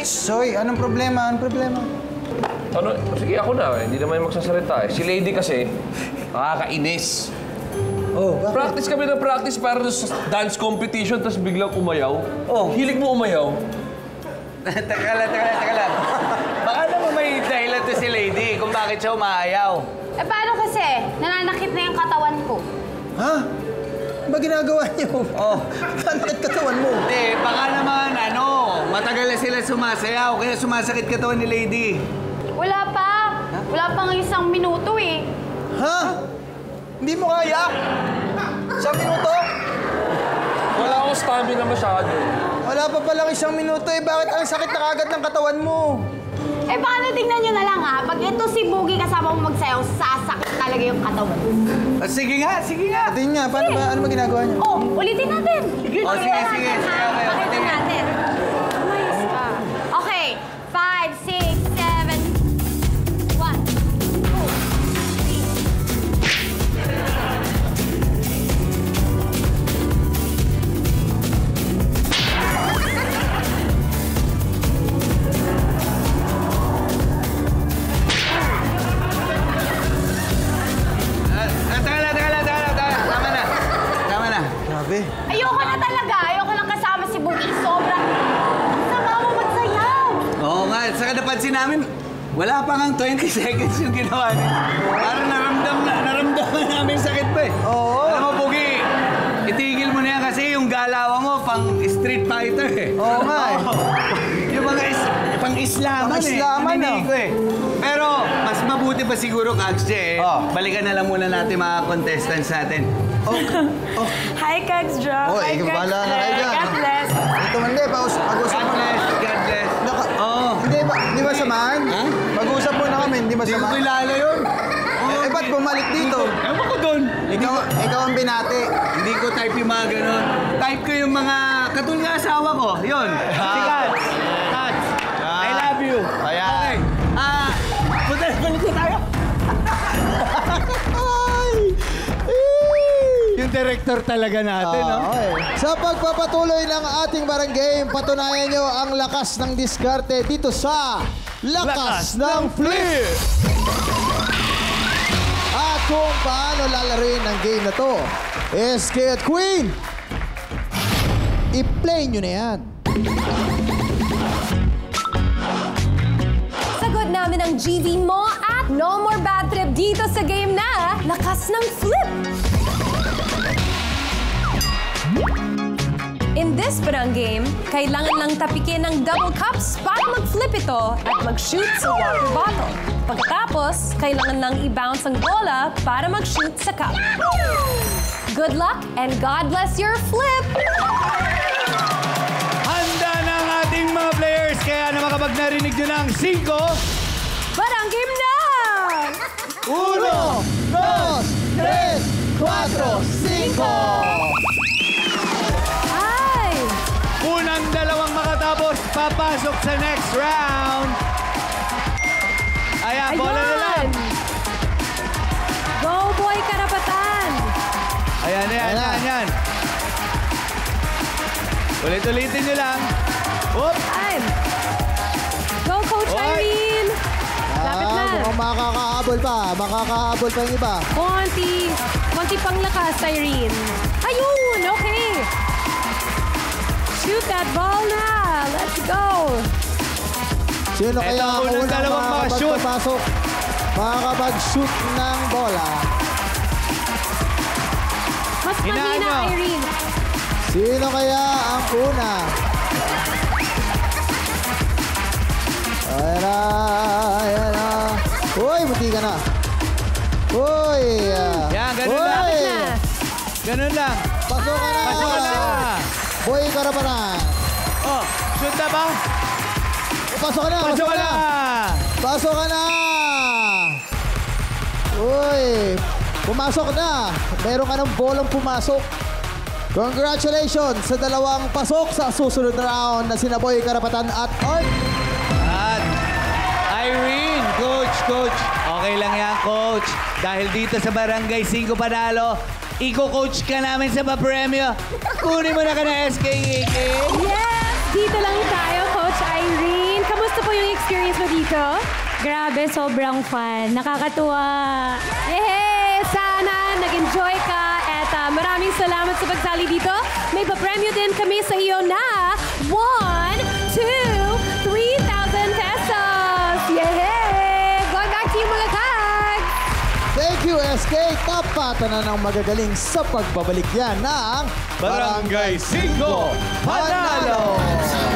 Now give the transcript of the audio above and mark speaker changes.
Speaker 1: Soy, anong problema? Anong problema?
Speaker 2: Ano? Sige, ako na. Hindi naman yung magsasalita eh. Si Lady kasi, nakakainis.
Speaker 1: Oh,
Speaker 2: Practice kami ng practice para sa dance competition, tapos biglang umayaw.
Speaker 1: Oh.
Speaker 2: Hilig mo umayaw.
Speaker 3: Teka lang. Baka naman may dahilan to si Lady kung bakit siya umaayaw.
Speaker 4: Eh, paano kasi? Nananakit na yung katawan ko.
Speaker 1: Ha? Ba ginagawa niyo?
Speaker 3: Oh.
Speaker 1: Bakit katawan mo?
Speaker 3: Hindi, baka naman, matagal na sila sumasayaw, kaya sumasakit katawan ni Lady.
Speaker 4: Wala pa. Wala pang isang minuto eh.
Speaker 1: Ha? Hindi mo kaya? Isang minuto?
Speaker 2: Wala akong stamina masyado.
Speaker 1: Wala pa palang isang minuto eh. Bakit ang sakit na kagad ng katawan mo?
Speaker 4: Eh, paano tingnan nyo na lang ha? Pag ito si Boogie kasama mo magsayaw, sasakit talaga yung katawan.
Speaker 3: Sige nga.
Speaker 1: Tingin niya, paano ba? Ano ba ginagawa niya?
Speaker 4: Oh, ulitin natin.
Speaker 3: Oh, sige.
Speaker 4: Okay, ulitin natin. Umayos ka. Okay, 5, 6, 7, 1,
Speaker 3: Tama na.
Speaker 1: Grabe.
Speaker 4: Ayoko na talaga. Ayoko lang kasama si Boogie. Sobrang sama mo magsayaw.
Speaker 3: Oo nga, saka napansin namin, wala pa ngang 20 seconds yung ginawa niya. Parang naramdaman namin sakit pa eh.
Speaker 1: Oo.
Speaker 3: Alam mo, Pugi, itigil mo na yan kasi yung galawan mo pang street fighter eh.
Speaker 1: Oo nga eh.
Speaker 3: Yung mga pang-islaman
Speaker 1: Pang-islaman,
Speaker 3: Hindi ko eh. Pero mas mabuti pa siguro, Kagsje eh.
Speaker 1: Oh.
Speaker 3: Balikan na lang muna natin mga contestants natin.
Speaker 4: Hi, Kags Jo.
Speaker 1: Oh,
Speaker 4: Hi, Kags
Speaker 1: bahala na kayo dyan.
Speaker 4: God bless.
Speaker 1: Ito hindi, pag-usap
Speaker 3: God
Speaker 1: mo.
Speaker 3: bless, God bless. Oo.
Speaker 1: Hindi ba samahan?
Speaker 3: Ha?
Speaker 1: Mag-usap muna kami, hindi ba
Speaker 3: Hindi ko
Speaker 1: samahan?
Speaker 3: kilala yun.
Speaker 1: Eh, ba't bumalik dito?
Speaker 3: Ewan ko doon.
Speaker 1: Ikaw ang binati.
Speaker 3: Hindi ko type yung mga ganun. Type ko yung mga katulad ng asawa ko. Yun. Si Kats. Kats. I love you.
Speaker 1: Ayan.
Speaker 3: Okay. Balik na tayo. Yung director talaga natin, no?
Speaker 1: Okay. Sa pagpapatuloy ng ating barang game, patunayan nyo ang lakas ng diskarte dito sa Lakas ng Flip! At kung paano lalaroin ang game na to, SK at Queen, i-play nyo na yan.
Speaker 5: Sagot namin ang GV mo at no more bad trip dito sa game na Lakas ng Flip! In this parang game, kailangan lang tapikin ng double cups para mag-flip ito at mag-shoot sa water bottle. Pagkatapos, kailangan lang i-bounce ang bola para mag-shoot sa cup. Good luck and God bless your flip!
Speaker 3: Handa na ang ating mga players. Kaya naman kapag narinig nyo ng 5,
Speaker 5: Parang game na!
Speaker 1: 1, 2, 3, 4, 5!
Speaker 5: Ay!
Speaker 3: unang dalawang makatapos, papasok sa next round. Ayan, bola na lang.
Speaker 5: Go boy karapatan!
Speaker 3: Ayan. Ulit-ulitin nyo lang. Oop!
Speaker 5: Time! Go Coach
Speaker 3: Oy!
Speaker 5: Irene! Lapit na.
Speaker 1: Mukhang makakahabol pa yung iba.
Speaker 5: Konti pang lakas, Irene. Ayun! Okay! Shoot that ball na! Let's go!
Speaker 1: Sino
Speaker 3: Eto
Speaker 1: kaya ang
Speaker 3: unang
Speaker 1: unang
Speaker 3: dalawang makashoot.
Speaker 1: makakapag-shoot ng bola?
Speaker 5: Mas
Speaker 3: Hinaan
Speaker 5: mahina,
Speaker 3: mo.
Speaker 5: Irene.
Speaker 1: Sino kaya ang una? Ayan na. Uy, munti ka na. Uy.
Speaker 3: Yan, ganun lang.
Speaker 1: Uy.
Speaker 5: Lapit na.
Speaker 3: Ganun lang.
Speaker 1: Pasok ka na.
Speaker 3: Pasok na.
Speaker 1: Boy, karapatan.
Speaker 3: Oh, shoot na ba?
Speaker 1: Pasok ka na.
Speaker 3: Pasok ka na.
Speaker 1: Pasok ka na. Uy. Pumasok na. Meron ka ng bolang pumasok. Congratulations sa dalawang pasok sa susunod na round na sina Boy Karapatan at Art.
Speaker 3: At Irene, coach. Okay lang yan, coach. Dahil dito sa Barangay 5 Panalo, iko-coach ka namin sa papremyo. Kunin mo na ka na SKAK.
Speaker 5: Yes! Dito lang tayo, Coach Irene.
Speaker 6: Kamusta po yung experience mo dito? Grabe, sobrang fun. Nakakatuwa. Sana nag-enjoy ka at maraming salamat sa pagsali dito. May papremyo din kami sa iyo na 1, 2, 3,000 pesos. Yay! Going back to you mga kags!
Speaker 1: Thank you, SK. Tapatan na ng magagaling sa pagbabalik yan ng
Speaker 3: Barangay 5 Panalo!